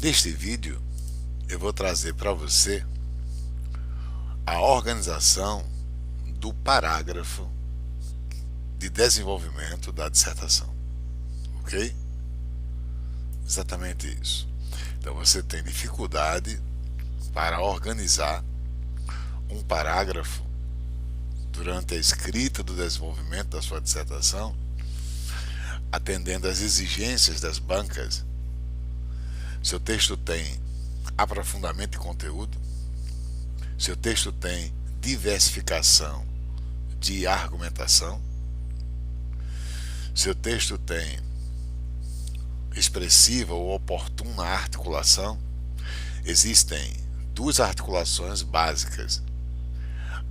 Neste vídeo eu vou trazer para você a organização do parágrafo de desenvolvimento da dissertação, ok? Exatamente isso. Então você tem dificuldade para organizar um parágrafo durante a escrita do desenvolvimento da sua dissertação, atendendo às exigências das bancas. Seu texto tem aprofundamento de conteúdo, seu texto tem diversificação de argumentação, seu texto tem expressiva ou oportuna articulação. Existem duas articulações básicas.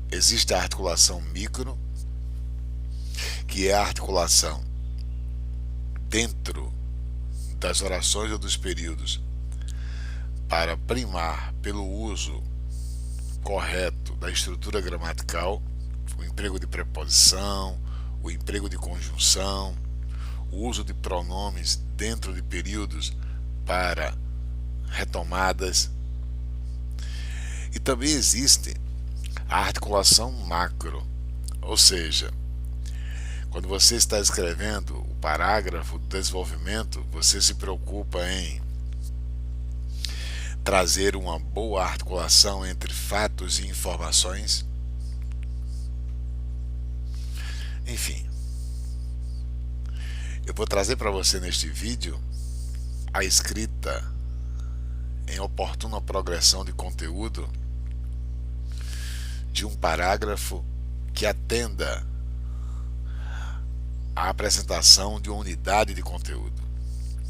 Existe a articulação micro, que é a articulação dentro das orações ou dos períodos para primar pelo uso correto da estrutura gramatical, o emprego de preposição, o emprego de conjunção, o uso de pronomes dentro de períodos para retomadas. E também existe a articulação macro, ou seja, quando você está escrevendo o parágrafo do desenvolvimento, você se preocupa em trazer uma boa articulação entre fatos e informações. Enfim, eu vou trazer para você neste vídeo a escrita em oportuna progressão de conteúdo de um parágrafo que atenda à apresentação de uma unidade de conteúdo.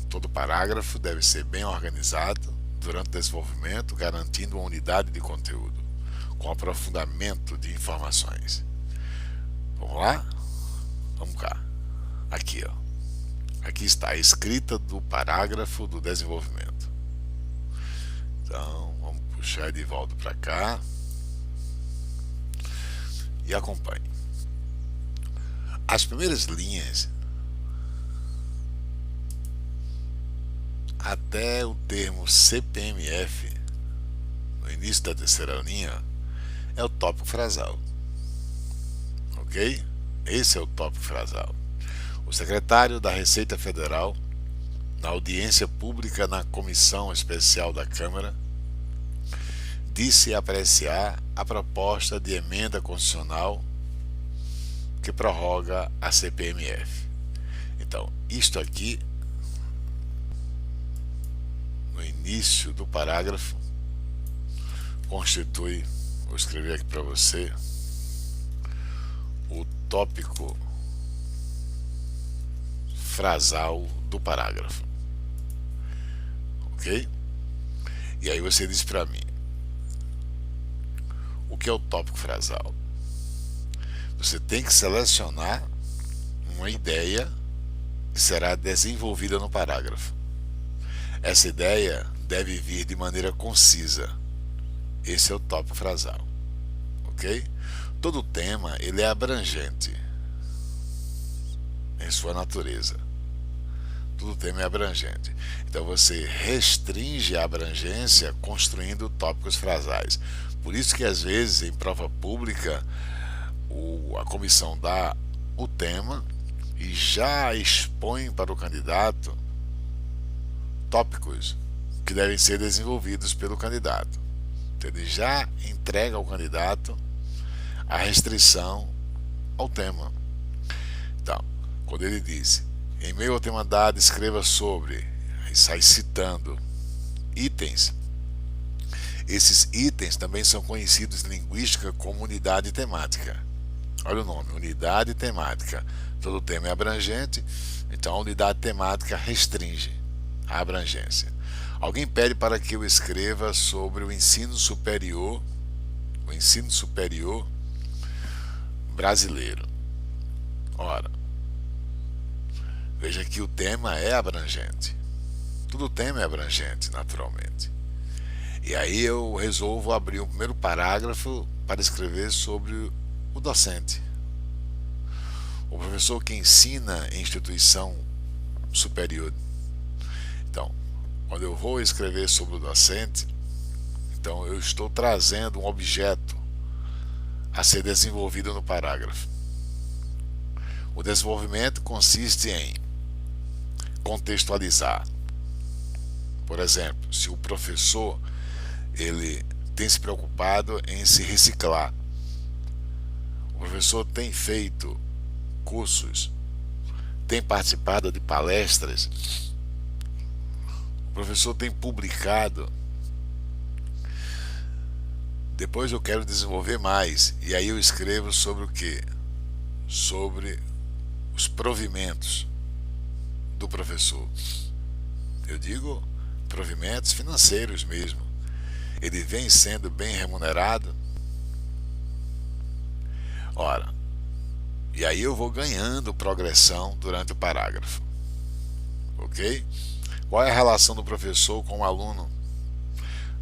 Todo parágrafo deve ser bem organizado durante o desenvolvimento, garantindo uma unidade de conteúdo, com aprofundamento de informações. Vamos lá? Vamos cá. Aqui, ó. Aqui está a escrita do parágrafo do desenvolvimento. Então, vamos puxar de volta para cá e acompanhe. As primeiras linhas até o termo CPMF, no início da terceira linha, é o tópico frasal, ok? Esse é o tópico frasal. O secretário da Receita Federal, na audiência pública na Comissão Especial da Câmara, disse apreciar a proposta de emenda constitucional que prorroga a CPMF. Então, isto aqui, no início do parágrafo, constitui, vou escrever aqui para você, o tópico frasal do parágrafo, ok? E aí você diz para mim, o que é o tópico frasal? Você tem que selecionar uma ideia que será desenvolvida no parágrafo. Essa ideia deve vir de maneira concisa. Esse é o tópico frasal, ok? Todo tema ele é abrangente em sua natureza. Todo tema é abrangente. Então você restringe a abrangência construindo tópicos frasais. Por isso que às vezes em prova pública a comissão dá o tema e já expõe para o candidato tópicos que devem ser desenvolvidos pelo candidato. Então, ele já entrega ao candidato a restrição ao tema. Então, quando ele diz, em meio ao tema dado, escreva sobre, e sai citando itens, esses itens também são conhecidos em linguística como unidade temática. Olha o nome, unidade temática. Todo tema é abrangente, então a unidade temática restringe a abrangência. Alguém pede para que eu escreva sobre o ensino superior brasileiro. Ora, veja que o tema é abrangente. Todo tema é abrangente, naturalmente. E aí eu resolvo abrir o primeiro parágrafo para escrever sobre o docente, o professor que ensina em instituição superior. Então, quando eu vou escrever sobre o docente, então eu estou trazendo um objeto a ser desenvolvido no parágrafo. O desenvolvimento consiste em contextualizar. Por exemplo, se o professor ele tem se preocupado em se reciclar, o professor tem feito cursos, tem participado de palestras, o professor tem publicado. Depois eu quero desenvolver mais, e aí eu escrevo sobre o que? Sobre os provimentos do professor. Eu digo provimentos financeiros mesmo. Ele vem sendo bem remunerado? Ora, e aí eu vou ganhando progressão durante o parágrafo. Ok? Qual é a relação do professor com o aluno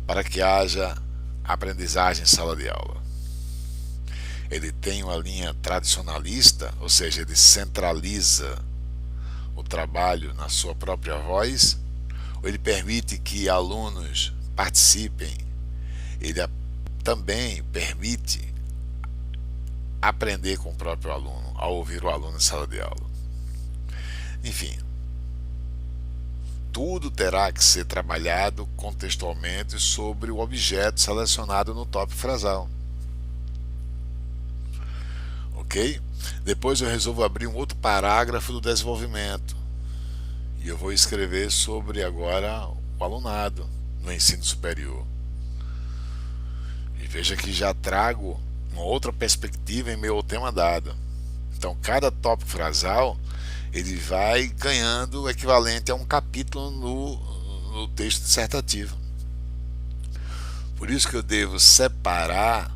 para que haja aprendizagem em sala de aula? Ele tem uma linha tradicionalista, ou seja, ele centraliza o trabalho na sua própria voz, ou ele permite que alunos participem, ele também permite aprender com o próprio aluno, ao ouvir o aluno em sala de aula. Enfim, tudo terá que ser trabalhado contextualmente sobre o objeto selecionado no tópico frasal. Ok? Depois eu resolvo abrir um outro parágrafo do desenvolvimento e eu vou escrever sobre agora o alunado no ensino superior. E veja que já trago uma outra perspectiva em meio ao tema dado. Então cada tópico frasal ele vai ganhando o equivalente a um capítulo no texto dissertativo. Por isso que eu devo separar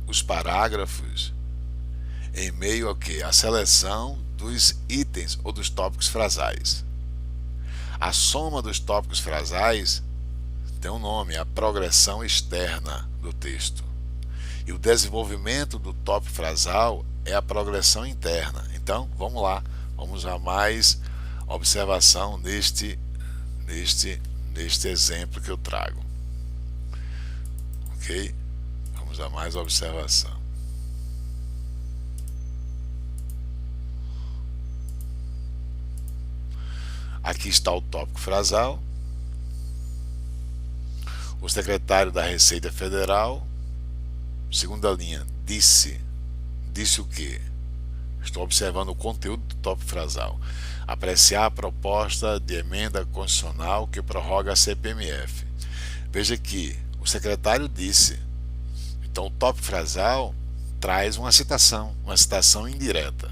os parágrafos em meio ao que? A seleção dos itens ou dos tópicos frasais. A soma dos tópicos frasais tem um nome, a progressão externa do texto. E o desenvolvimento do tópico frasal é a progressão interna. Então, vamos lá, vamos a mais observação neste exemplo que eu trago. Ok? Vamos a mais observação. Aqui está o tópico frasal. O secretário da Receita Federal, segunda linha, disse o quê? Estou observando o conteúdo do tópico frasal. Apreciar a proposta de emenda constitucional que prorroga a CPMF. Veja que o secretário disse. Então o tópico frasal traz uma citação indireta.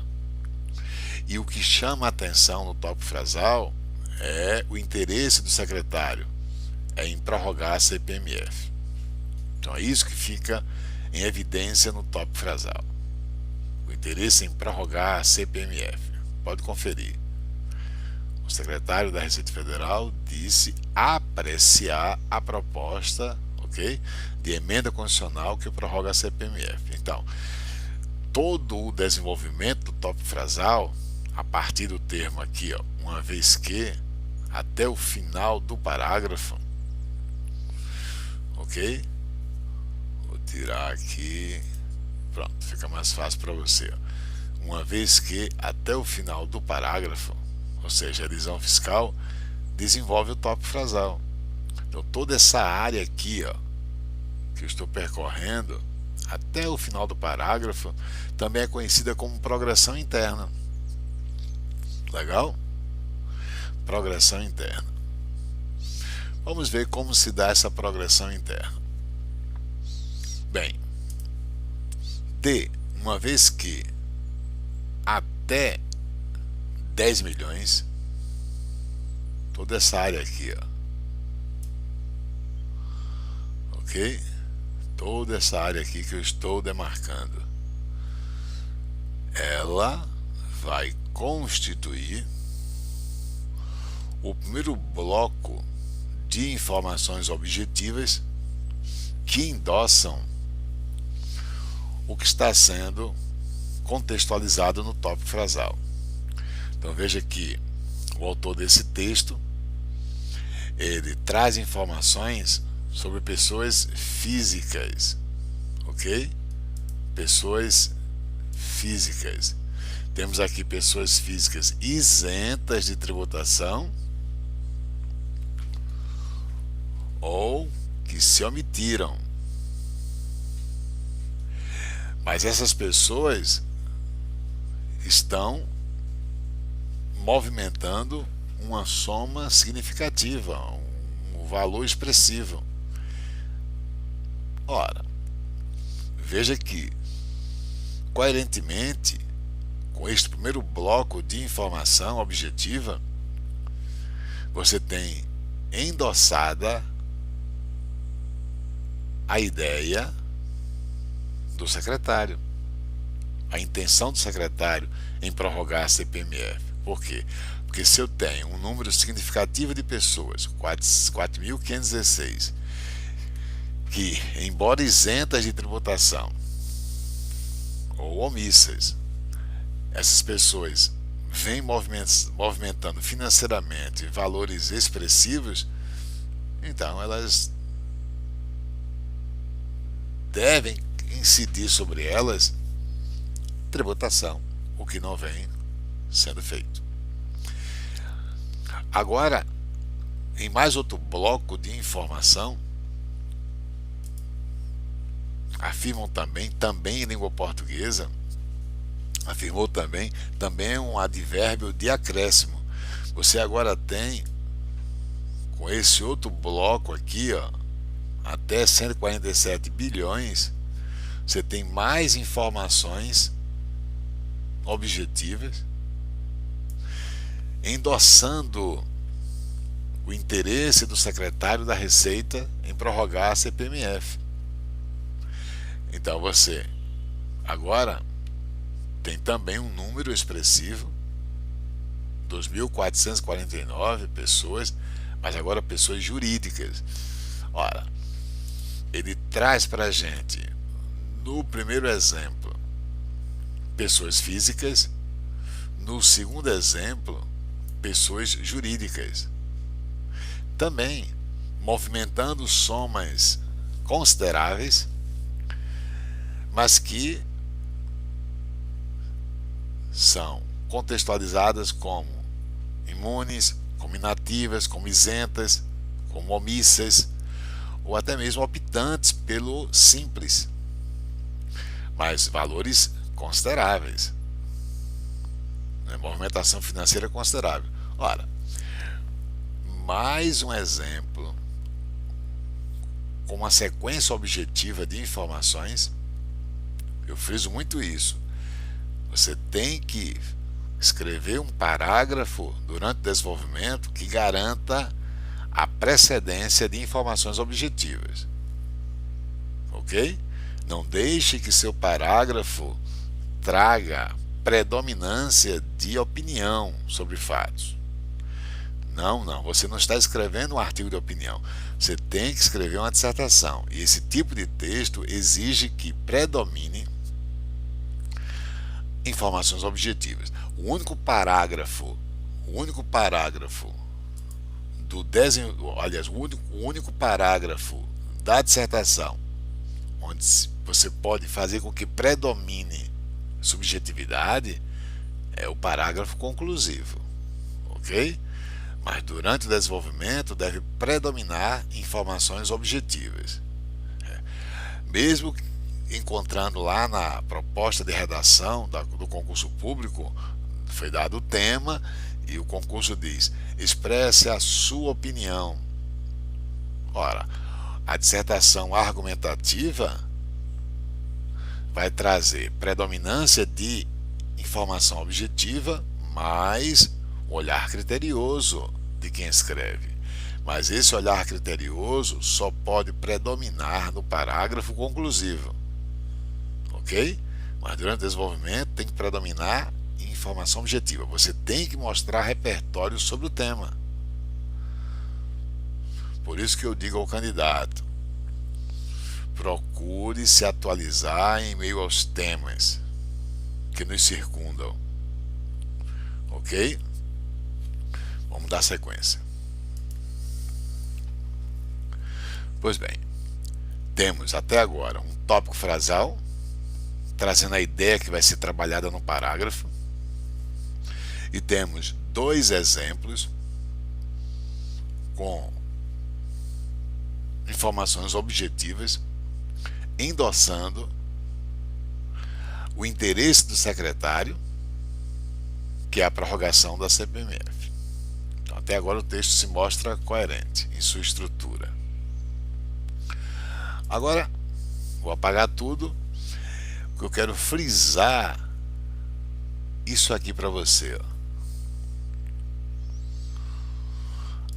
E o que chama a atenção no tópico frasal é o interesse do secretário em prorrogar a CPMF. Então é isso que fica em evidência no tópico frasal. O interesse em prorrogar a CPMF. Pode conferir. O secretário da Receita Federal disse apreciar a proposta, ok, de emenda constitucional que prorroga a CPMF. Então, todo o desenvolvimento do tópico frasal, a partir do termo aqui, ó, uma vez que, até o final do parágrafo, ok? Vou tirar aqui, pronto, fica mais fácil para você. Uma vez que, até o final do parágrafo, ou seja, a elisão fiscal, desenvolve o tópico frasal. Então toda essa área aqui, ó, que eu estou percorrendo, até o final do parágrafo, também é conhecida como progressão interna. Legal? Progressão interna. Vamos ver como se dá essa progressão interna. Bem, uma vez que até 10 milhões, toda essa área aqui, ó, ok? Toda essa área aqui que eu estou demarcando, ela vai constituir o primeiro bloco de informações objetivas que endossam o que está sendo contextualizado no tópico frasal. Então veja que o autor desse texto ele traz informações sobre pessoas físicas, ok? Pessoas físicas. Temos aqui pessoas físicas isentas de tributação ou que se omitiram. Mas essas pessoas estão movimentando uma soma significativa, um valor expressivo. Ora, veja que, coerentemente com este primeiro bloco de informação objetiva, você tem endossada a ideia do secretário, a intenção do secretário em prorrogar a CPMF. Por quê? Porque se eu tenho um número significativo de pessoas, 4.516, que, embora isentas de tributação ou omissas, essas pessoas vêm movimentando financeiramente valores expressivos, então elas devem incidir sobre elas tributação, o que não vem sendo feito. Agora, em mais outro bloco de informação, afirmam também em língua portuguesa, afirmou também um advérbio de acréscimo. Você agora tem, com esse outro bloco aqui, ó, até 147 bilhões, você tem mais informações objetivas, endossando o interesse do secretário da Receita em prorrogar a CPMF. Então você agora tem também um número expressivo, 2.449 pessoas, mas agora pessoas jurídicas. Ora, ele traz para a gente, no primeiro exemplo, pessoas físicas, no segundo exemplo, pessoas jurídicas. Também movimentando somas consideráveis, mas que são contextualizadas como imunes, como inativas, como isentas, como omissas, ou até mesmo optantes pelo simples, mas valores consideráveis, né? Movimentação financeira considerável. Ora, mais um exemplo com uma sequência objetiva de informações. Eu friso muito isso. Você tem que escrever um parágrafo durante o desenvolvimento que garanta a precedência de informações objetivas. Ok? Não deixe que seu parágrafo traga predominância de opinião sobre fatos. Não, você não está escrevendo um artigo de opinião. Você tem que escrever uma dissertação. E esse tipo de texto exige que predomine informações objetivas. O único parágrafo da dissertação onde você pode fazer com que predomine subjetividade é o parágrafo conclusivo, ok? Mas durante o desenvolvimento deve predominar informações objetivas. Mesmo encontrando lá na proposta de redação do concurso público, foi dado o tema e o concurso diz: expresse a sua opinião. Ora, a dissertação argumentativa vai trazer predominância de informação objetiva, mais olhar criterioso de quem escreve. Mas esse olhar criterioso só pode predominar no parágrafo conclusivo. Ok? Mas durante o desenvolvimento tem que predominar informação objetiva. Você tem que mostrar repertório sobre o tema. Por isso que eu digo ao candidato: procure se atualizar em meio aos temas que nos circundam. Ok? Vamos dar sequência. Pois bem, temos até agora um tópico frasal, trazendo a ideia que vai ser trabalhada no parágrafo, e temos dois exemplos com informações objetivas, endossando o interesse do secretário, que é a prorrogação da CPMF. Então, até agora o texto se mostra coerente em sua estrutura. Agora, vou apagar tudo, porque eu quero frisar isso aqui para você.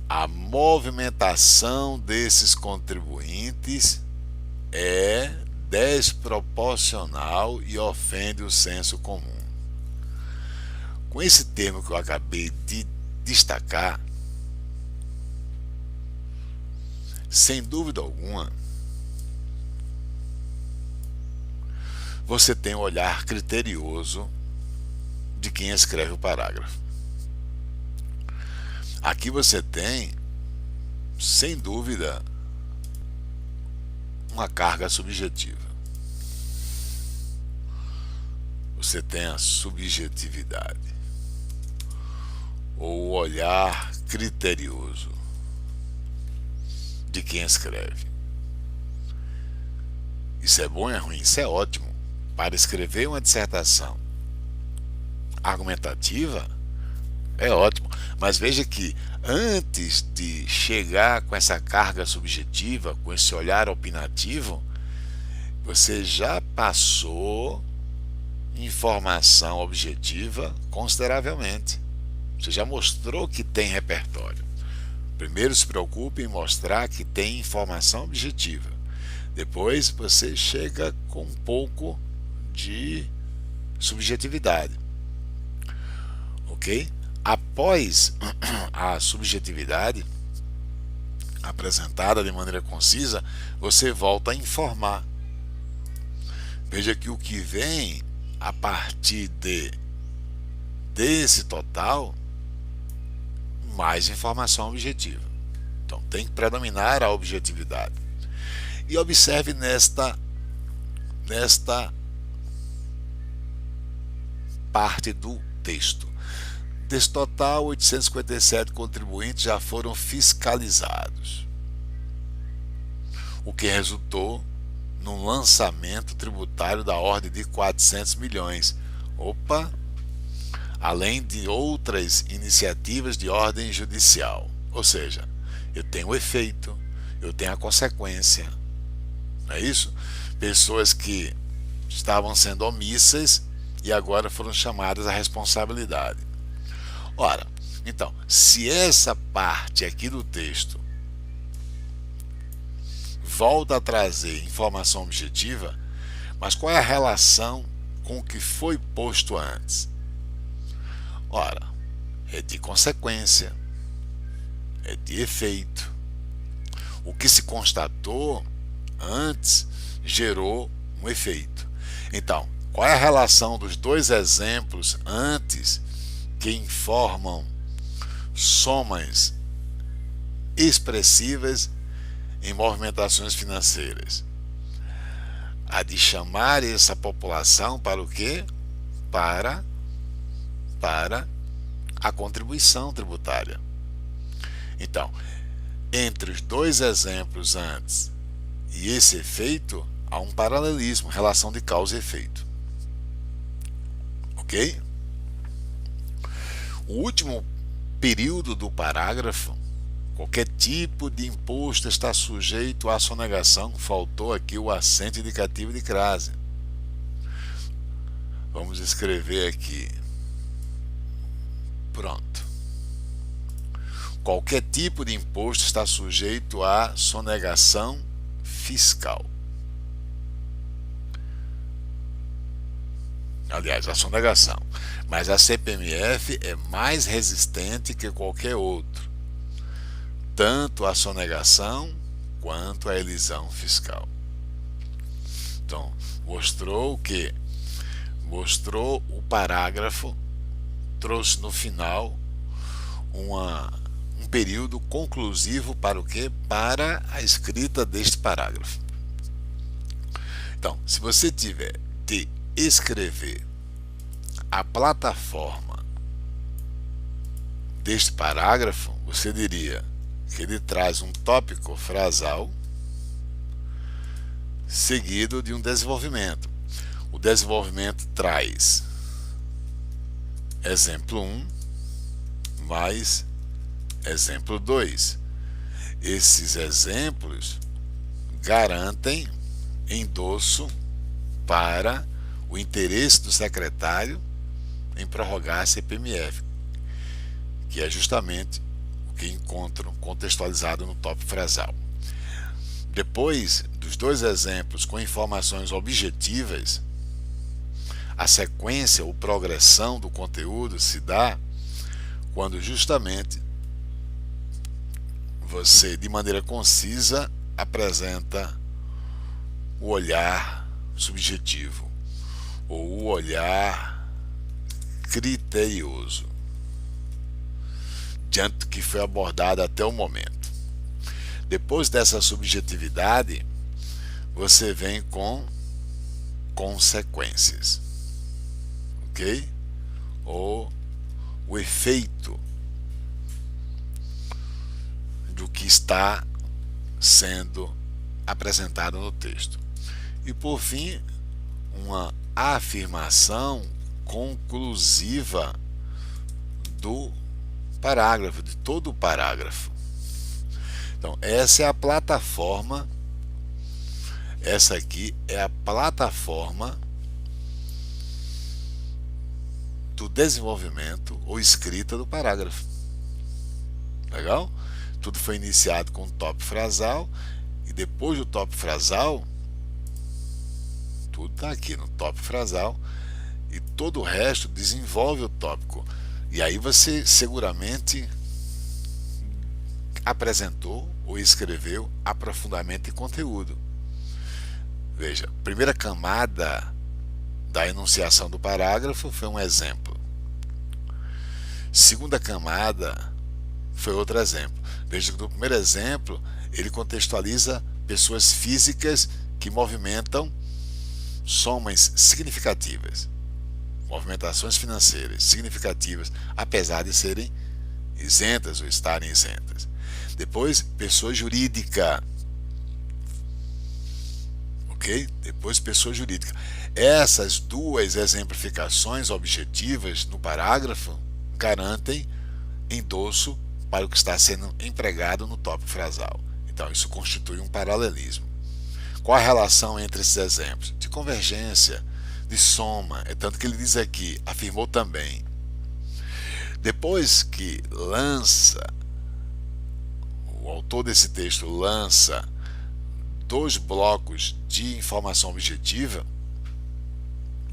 A movimentação desses contribuintes é desproporcional e ofende o senso comum. Com esse termo que eu acabei de destacar, sem dúvida alguma, você tem um olhar criterioso de quem escreve o parágrafo. Aqui você tem, sem dúvida, uma carga subjetiva. Você tem a subjetividade, ou o olhar criterioso de quem escreve. Isso é bom ou é ruim? Isso é ótimo. Para escrever uma dissertação argumentativa, é ótimo. Mas veja que antes de chegar com essa carga subjetiva, com esse olhar opinativo, você já passou informação objetiva consideravelmente. Você já mostrou que tem repertório. Primeiro se preocupe em mostrar que tem informação objetiva. Depois você chega com um pouco de subjetividade. Ok? Após a subjetividade apresentada de maneira concisa, você volta a informar. Veja que o que vem a partir desse total, mais informação objetiva. Então tem que predominar a objetividade. E observe nesta parte do texto. Desse total, 857 contribuintes já foram fiscalizados, o que resultou num lançamento tributário da ordem de 400 milhões. Opa! Além de outras iniciativas de ordem judicial. Ou seja, eu tenho o efeito, eu tenho a consequência. Não é isso? Pessoas que estavam sendo omissas e agora foram chamadas à responsabilidade. Ora, então, se essa parte aqui do texto volta a trazer informação objetiva, mas qual é a relação com o que foi posto antes? Ora, é de consequência, é de efeito. O que se constatou antes gerou um efeito. Então, qual é a relação dos dois exemplos antes que informam somas expressivas em movimentações financeiras? A de chamar essa população para o quê? Para a contribuição tributária. Então, entre os dois exemplos antes e esse efeito, há um paralelismo, relação de causa e efeito. Ok? O último período do parágrafo, qualquer tipo de imposto está sujeito à sonegação, faltou aqui o acento indicativo de crase. Vamos escrever aqui. Pronto. Qualquer tipo de imposto está sujeito à sonegação fiscal. Aliás, a sonegação. Mas a CPMF é mais resistente que qualquer outro, tanto a sonegação quanto a elisão fiscal. Então, mostrou o parágrafo, trouxe no final um período conclusivo para o quê? Para a escrita deste parágrafo. Então, se você tiver de escrever a plataforma deste parágrafo, você diria que ele traz um tópico frasal seguido de um desenvolvimento. O desenvolvimento traz exemplo 1 mais exemplo 2. Esses exemplos garantem endosso para o interesse do secretário em prorrogar a CPMF, que é justamente o que encontram contextualizado no tópico frasal. Depois dos dois exemplos com informações objetivas, a sequência ou progressão do conteúdo se dá quando justamente você, de maneira concisa, apresenta o olhar subjetivo ou o olhar criterioso diante do que foi abordado até o momento. Depois dessa subjetividade, você vem com consequências, ok? Ou o efeito do que está sendo apresentado no texto. E por fim, uma afirmação conclusiva do parágrafo, de todo o parágrafo. Então, essa é a plataforma, essa aqui é a plataforma do desenvolvimento ou escrita do parágrafo. Legal? Tudo foi iniciado com o tópico frasal e depois do tópico frasal, tudo está aqui no tópico frasal e todo o resto desenvolve o tópico. E aí você seguramente apresentou ou escreveu aprofundamento e conteúdo. Veja, a primeira camada da enunciação do parágrafo foi um exemplo. Segunda camada foi outro exemplo. Veja que no primeiro exemplo ele contextualiza pessoas físicas que movimentam somas significativas, movimentações financeiras significativas, apesar de serem isentas ou estarem isentas. Depois, pessoa jurídica. Ok? Depois, pessoa jurídica. Essas duas exemplificações objetivas no parágrafo garantem endosso para o que está sendo empregado no tópico frasal. Então, isso constitui um paralelismo. Qual a relação entre esses exemplos? De convergência, de soma. É tanto que ele diz aqui, afirmou também. Depois que o autor desse texto lança dois blocos de informação objetiva,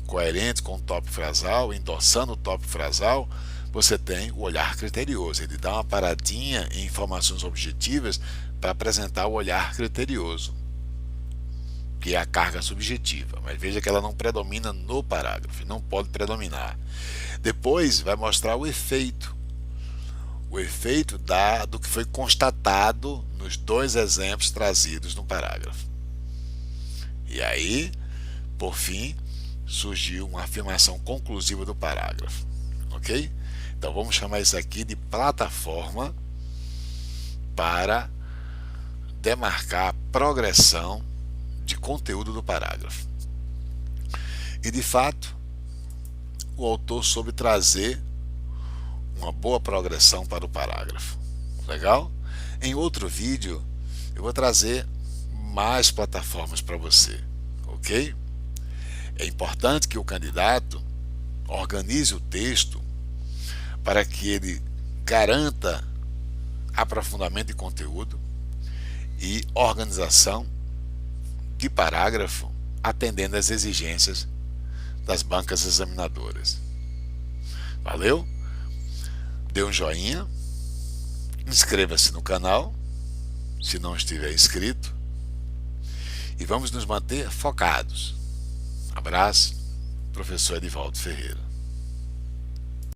coerente com o tópico frasal, endossando o tópico frasal, você tem o olhar criterioso. Ele dá uma paradinha em informações objetivas para apresentar o olhar criterioso, que é a carga subjetiva. Mas veja que ela não predomina no parágrafo, não pode predominar. Depois vai mostrar o efeito do que foi constatado nos dois exemplos trazidos no parágrafo. E aí, por fim, surgiu uma afirmação conclusiva do parágrafo. Ok? Então vamos chamar isso aqui de plataforma para demarcar a progressão de conteúdo do parágrafo. E de fato, o autor soube trazer uma boa progressão para o parágrafo. Legal? Em outro vídeo eu vou trazer mais plataformas para você, ok? É importante que o candidato organize o texto para que ele garanta aprofundamento de conteúdo e organização de parágrafo atendendo às exigências das bancas examinadoras. Valeu? Dê um joinha, inscreva-se no canal se não estiver inscrito e vamos nos manter focados. Abraço, professor Edivaldo Ferreira.